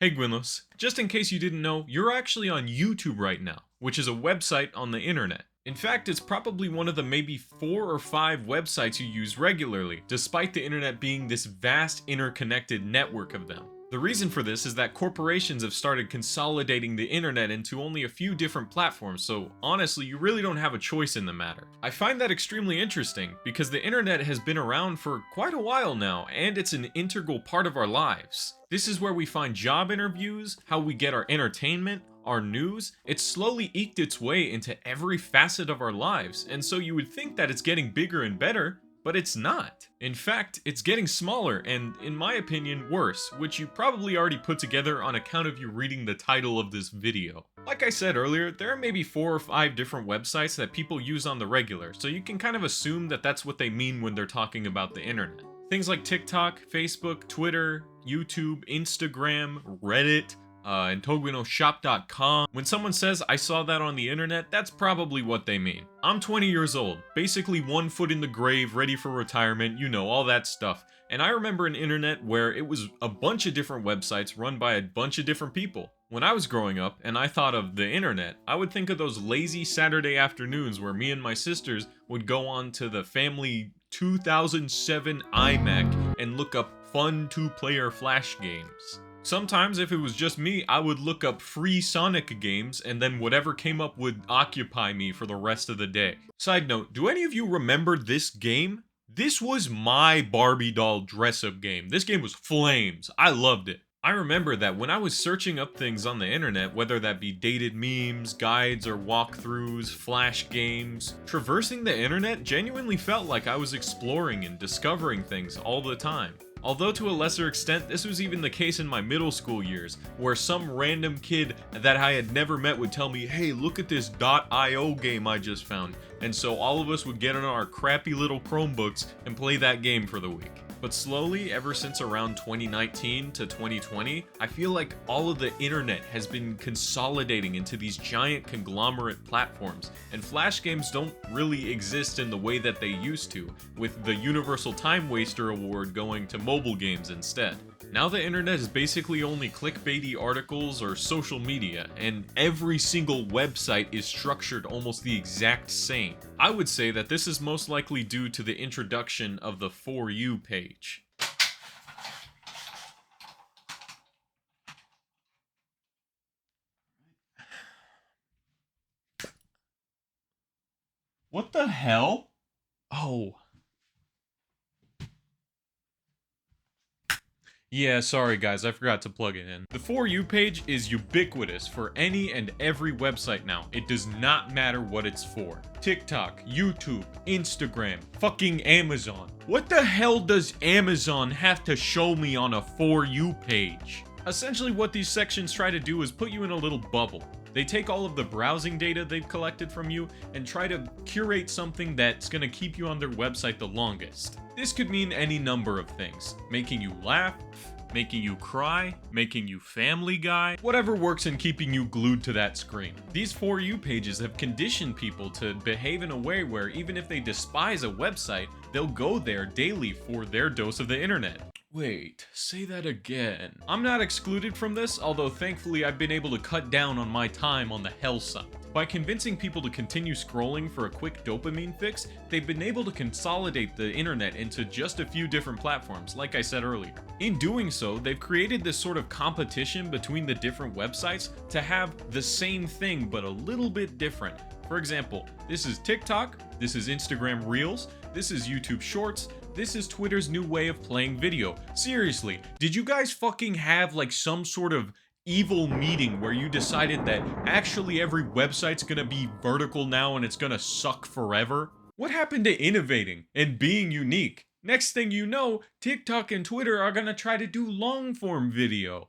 Hey Gwynlos, just in case you didn't know, you're actually on YouTube right now, which is a website on the internet. In fact, it's probably one of the maybe 4 or 5 websites you use regularly, despite the internet being this vast interconnected network of them. The reason for this is that corporations have started consolidating the internet into only a few different platforms, so honestly, you really don't have a choice in the matter. I find that extremely interesting because the internet has been around for quite a while now, and it's an integral part of our lives. This is where we find job interviews, how we get our entertainment, our news. It's slowly eked its way into every facet of our lives, and so you would think that it's getting bigger and better, but it's not. In fact, it's getting smaller and, in my opinion, worse, which you probably already put together on account of you reading the title of this video. Like I said earlier, there are maybe 4 or 5 different websites that people use on the regular, so you can kind of assume that that's what they mean when they're talking about the internet. Things like TikTok, Facebook, Twitter, YouTube, Instagram, Reddit, antoguino When someone says, I saw that on the internet, that's probably what they mean. I'm 20 years old, basically 1 foot in the grave, ready for retirement, you know, all that stuff. And I remember an internet where it was a bunch of different websites run by a bunch of different people. When I was growing up and I thought of the internet, I would think of those lazy Saturday afternoons where me and my sisters would go on to the family 2007 iMac and look up fun 2-player flash games. Sometimes, if it was just me, I would look up free Sonic games, and then whatever came up would occupy me for the rest of the day. Side note, do any of you remember this game? This was my Barbie doll dress-up game. This game was flames. I loved it. I remember that when I was searching up things on the internet, whether that be dated memes, guides, or walkthroughs, flash games, traversing the internet genuinely felt like I was exploring and discovering things all the time. Although to a lesser extent, this was even the case in my middle school years, where some random kid that I had never met would tell me, hey, look at this .io game I just found, and so all of us would get on our crappy little Chromebooks and play that game for the week. But slowly, ever since around 2019 to 2020, I feel like all of the internet has been consolidating into these giant conglomerate platforms, and flash games don't really exist in the way that they used to, with the Universal Time Waster Award going to mobile games instead. Now the internet is basically only clickbaity articles or social media, and every single website is structured almost the exact same. I would say that this is most likely due to the introduction of the For You page. What the hell? Oh. Yeah, sorry guys, I forgot to plug it in. The For You page is ubiquitous for any and every website now. It does not matter what it's for. TikTok, YouTube, Instagram, fucking Amazon. What the hell does Amazon have to show me on a For You page? Essentially what these sections try to do is put you in a little bubble. They take all of the browsing data they've collected from you and try to curate something that's gonna keep you on their website the longest. This could mean any number of things. Making you laugh, making you cry, making you Family Guy, whatever works in keeping you glued to that screen. These For You pages have conditioned people to behave in a way where even if they despise a website, they'll go there daily for their dose of the internet. Wait, say that again. I'm not excluded from this, although thankfully I've been able to cut down on my time on the hell site. By convincing people to continue scrolling for a quick dopamine fix, they've been able to consolidate the internet into just a few different platforms, like I said earlier. In doing so, they've created this sort of competition between the different websites to have the same thing but a little bit different. For example, this is TikTok, this is Instagram Reels, this is YouTube Shorts, this is Twitter's new way of playing video. Seriously, did you guys fucking have like some sort of evil meeting where you decided that actually every website's gonna be vertical now and it's gonna suck forever? What happened to innovating and being unique? Next thing you know, TikTok and Twitter are gonna try to do long form video.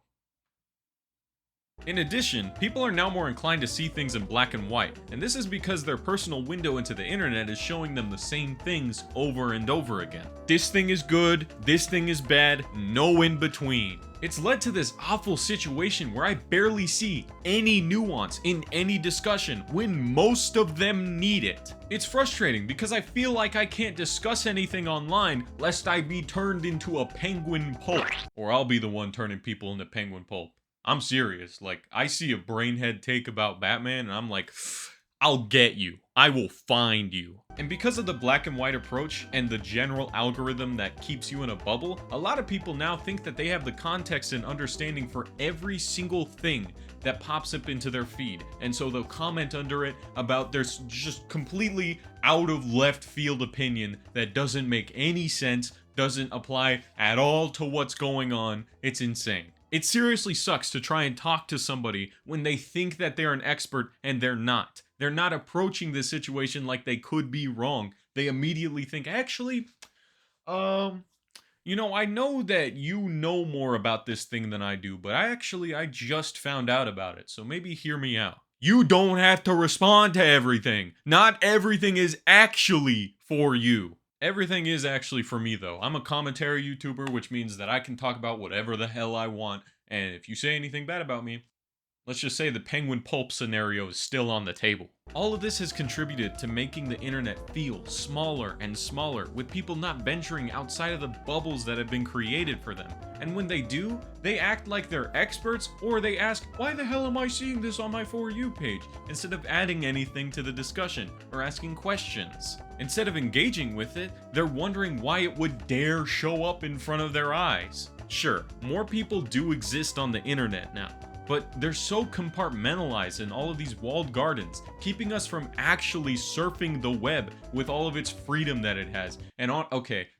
In addition, people are now more inclined to see things in black and white, and this is because their personal window into the internet is showing them the same things over and over again. This thing is good, this thing is bad, no in between. It's led to this awful situation where I barely see any nuance in any discussion when most of them need it. It's frustrating because I feel like I can't discuss anything online lest I be turned into a penguin pulp. Or I'll be the one turning people into penguin pulp. I'm serious. Like, I see a brainhead take about Batman, and I'm like, I'll get you. I will find you. And because of the black and white approach and the general algorithm that keeps you in a bubble, a lot of people now think that they have the context and understanding for every single thing that pops up into their feed. And so they'll comment under it about their just completely out of left field opinion that doesn't make any sense, doesn't apply at all to what's going on. It's insane. It seriously sucks to try and talk to somebody when they think that they're an expert and they're not. They're not approaching the situation like they could be wrong. They immediately think, actually, I know that you know more about this thing than I do, but I just found out about it, so maybe hear me out. You don't have to respond to everything. Not everything is actually for you. Everything is actually for me, though. I'm a commentary YouTuber, which means that I can talk about whatever the hell I want, and if you say anything bad about me, let's just say the penguin pulp scenario is still on the table. All of this has contributed to making the internet feel smaller and smaller, with people not venturing outside of the bubbles that have been created for them. And when they do, they act like they're experts, or they ask, why the hell am I seeing this on my For You page? Instead of adding anything to the discussion, or asking questions. Instead of engaging with it, they're wondering why it would dare show up in front of their eyes. Sure, more people do exist on the internet now, but they're so compartmentalized in all of these walled gardens, keeping us from actually surfing the web with all of its freedom that it has. And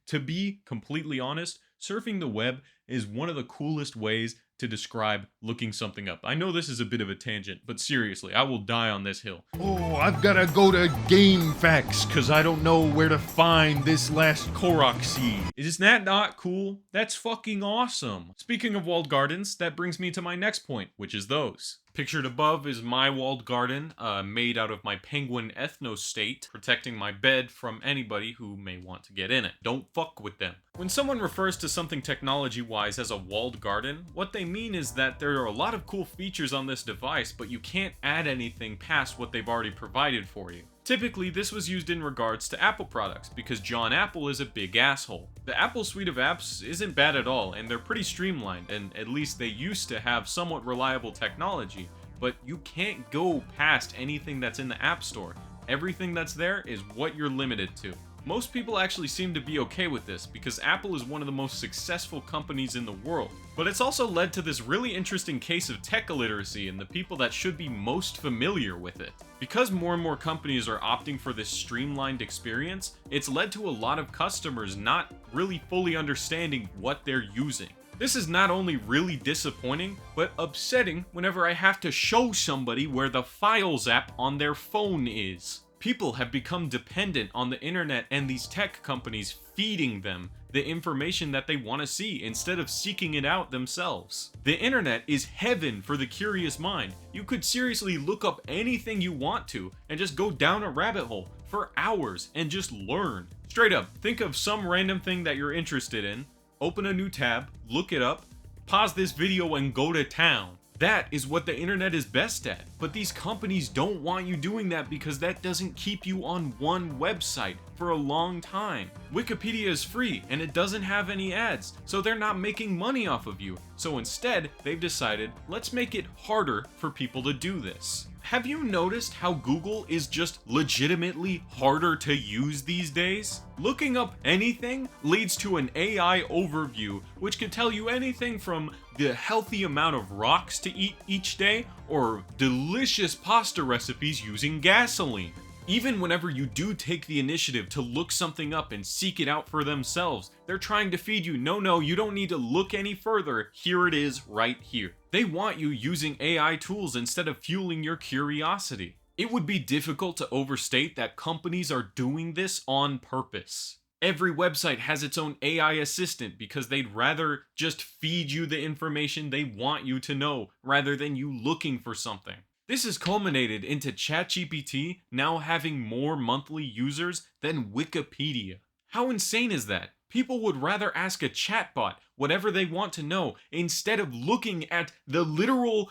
to be completely honest, surfing the web is one of the coolest ways to describe looking something up. I know this is a bit of a tangent, but seriously, I will die on this hill. Oh, I've gotta go to GameFAQs because I don't know where to find this last Korok seed. Is that not cool? That's fucking awesome. Speaking of walled gardens, that brings me to my next point, which is those. Pictured above is my walled garden, made out of my penguin ethnostate, protecting my bed from anybody who may want to get in it. Don't fuck with them. When someone refers to something technology-wise as a walled garden, what they mean is that there are a lot of cool features on this device, but you can't add anything past what they've already provided for you. Typically, this was used in regards to Apple products, because John Apple is a big asshole. The Apple suite of apps isn't bad at all, and they're pretty streamlined, and at least they used to have somewhat reliable technology, but you can't go past anything that's in the App Store. Everything that's there is what you're limited to. Most people actually seem to be okay with this, because Apple is one of the most successful companies in the world. But it's also led to this really interesting case of tech illiteracy in the people that should be most familiar with it. Because more and more companies are opting for this streamlined experience, it's led to a lot of customers not really fully understanding what they're using. This is not only really disappointing, but upsetting whenever I have to show somebody where the Files app on their phone is. People have become dependent on the internet and these tech companies feeding them the information that they want to see instead of seeking it out themselves. The internet is heaven for the curious mind. You could seriously look up anything you want to and just go down a rabbit hole for hours and just learn. Straight up, think of some random thing that you're interested in, open a new tab, look it up, pause this video and go to town. That is what the internet is best at. But these companies don't want you doing that because that doesn't keep you on one website for a long time. Wikipedia is free and it doesn't have any ads, so they're not making money off of you. So instead, they've decided, let's make it harder for people to do this. Have you noticed how Google is just legitimately harder to use these days? Looking up anything leads to an AI overview, which can tell you anything from the healthy amount of rocks to eat each day, or delicious pasta recipes using gasoline. Even whenever you do take the initiative to look something up and seek it out for themselves, they're trying to feed you, no, you don't need to look any further, here it is right here. They want you using AI tools instead of fueling your curiosity. It would be difficult to overstate that companies are doing this on purpose. Every website has its own AI assistant because they'd rather just feed you the information they want you to know rather than you looking for something. This has culminated into ChatGPT now having more monthly users than Wikipedia. How insane is that? People would rather ask a chatbot whatever they want to know instead of looking at the literal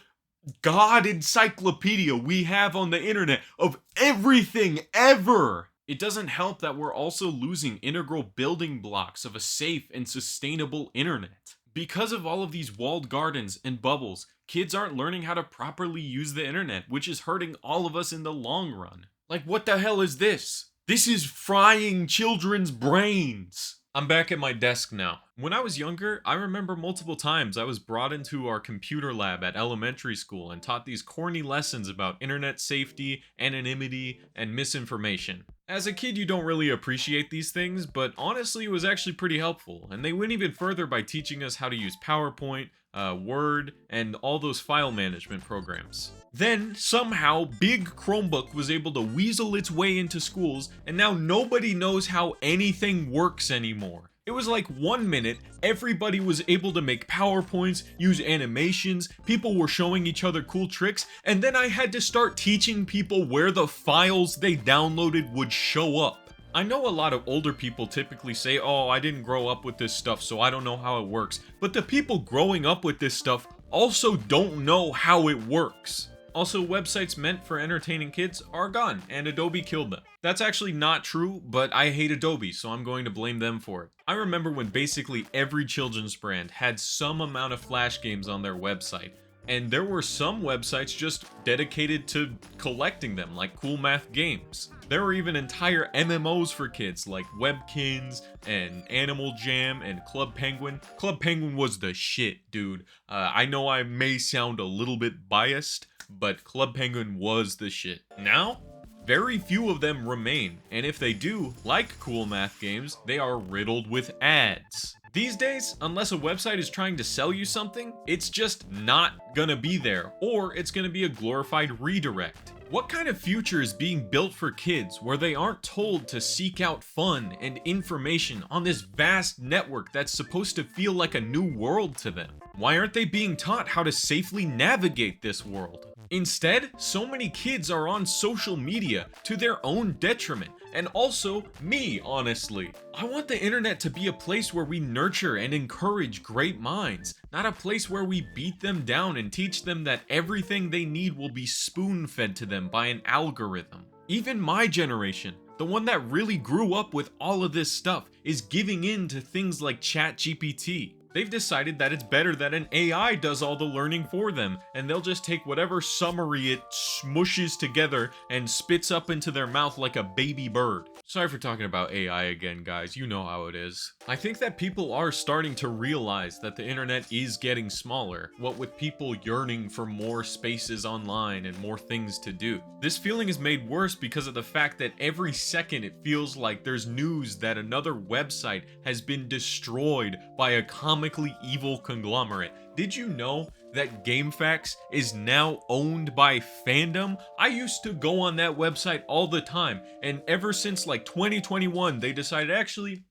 God encyclopedia we have on the internet of everything ever. It doesn't help that we're also losing integral building blocks of a safe and sustainable internet. Because of all of these walled gardens and bubbles, kids aren't learning how to properly use the internet, which is hurting all of us in the long run. Like, what the hell is this? This is frying children's brains. I'm back at my desk now. When I was younger, I remember multiple times I was brought into our computer lab at elementary school and taught these corny lessons about internet safety, anonymity, and misinformation. As a kid, you don't really appreciate these things, but honestly, it was actually pretty helpful, and they went even further by teaching us how to use PowerPoint, Word, and all those file management programs. Then, somehow, Big Chromebook was able to weasel its way into schools, and now nobody knows how anything works anymore. It was like 1 minute, everybody was able to make PowerPoints, use animations, people were showing each other cool tricks, and then I had to start teaching people where the files they downloaded would show up. I know a lot of older people typically say, oh, I didn't grow up with this stuff, so I don't know how it works. But the people growing up with this stuff also don't know how it works. Also, websites meant for entertaining kids are gone, and Adobe killed them. That's actually not true, but I hate Adobe, so I'm going to blame them for it. I remember when basically every children's brand had some amount of Flash games on their website, and there were some websites just dedicated to collecting them, like Cool Math Games. There were even entire MMOs for kids, like Webkins and Animal Jam and Club Penguin. Club Penguin was the shit, dude. I know I may sound a little bit biased, but Club Penguin was the shit. Now, very few of them remain, and if they do, like Cool Math Games, they are riddled with ads. These days, unless a website is trying to sell you something, it's just not gonna be there, or it's gonna be a glorified redirect. What kind of future is being built for kids where they aren't told to seek out fun and information on this vast network that's supposed to feel like a new world to them? Why aren't they being taught how to safely navigate this world? Instead, so many kids are on social media to their own detriment, and also me, honestly. I want the internet to be a place where we nurture and encourage great minds, not a place where we beat them down and teach them that everything they need will be spoon-fed to them by an algorithm. Even my generation, the one that really grew up with all of this stuff, is giving in to things like ChatGPT. They've decided that it's better that an AI does all the learning for them, and they'll just take whatever summary it smushes together and spits up into their mouth like a baby bird. Sorry for talking about AI again, guys. You know how it is. I think that people are starting to realize that the internet is getting smaller, what with people yearning for more spaces online and more things to do. This feeling is made worse because of the fact that every second it feels like there's news that another website has been destroyed by a comically evil conglomerate. Did you know that GameFAQs is now owned by Fandom? I used to go on that website all the time, and ever since like 2021, they decided actually,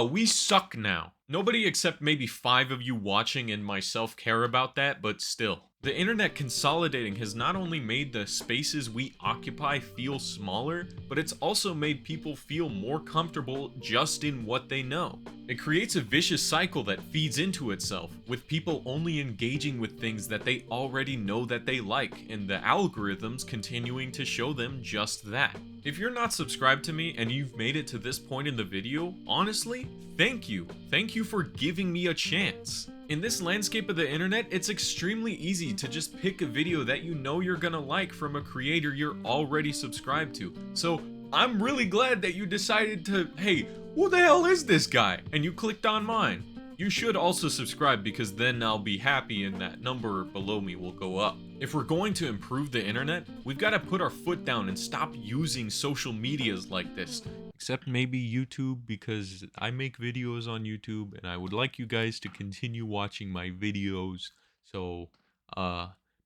we suck now. Nobody except maybe 5 of you watching and myself care about that, but still. The internet consolidating has not only made the spaces we occupy feel smaller, but it's also made people feel more comfortable just in what they know. It creates a vicious cycle that feeds into itself, with people only engaging with things that they already know that they like, and the algorithms continuing to show them just that. If you're not subscribed to me and you've made it to this point in the video, honestly, thank you. Thank you for giving me a chance. In this landscape of the internet, it's extremely easy to just pick a video that you know you're gonna like from a creator you're already subscribed to. So I'm really glad that you decided to, hey, who the hell is this guy? And you clicked on mine. You should also subscribe because then I'll be happy and that number below me will go up. If we're going to improve the internet, we've got to put our foot down and stop using social medias like this. Except maybe YouTube, because I make videos on YouTube and I would like you guys to continue watching my videos. So,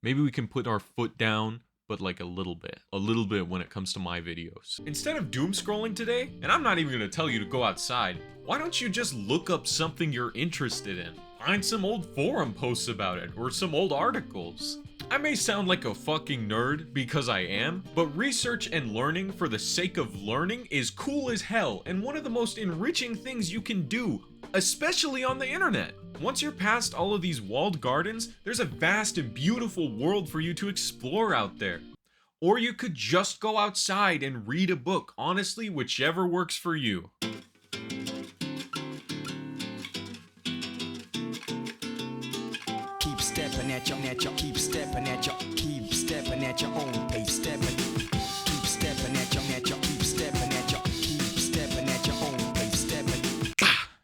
maybe we can put our foot down, but like a little bit when it comes to my videos. Instead of doom scrolling today, and I'm not even gonna tell you to go outside, why don't you just look up something you're interested in? Find some old forum posts about it, or some old articles. I may sound like a fucking nerd because I am, but research and learning for the sake of learning is cool as hell and one of the most enriching things you can do, especially on the internet. Once you're past all of these walled gardens, there's a vast and beautiful world for you to explore out there. Or you could just go outside and read a book, honestly, whichever works for you. at your own pace, stepping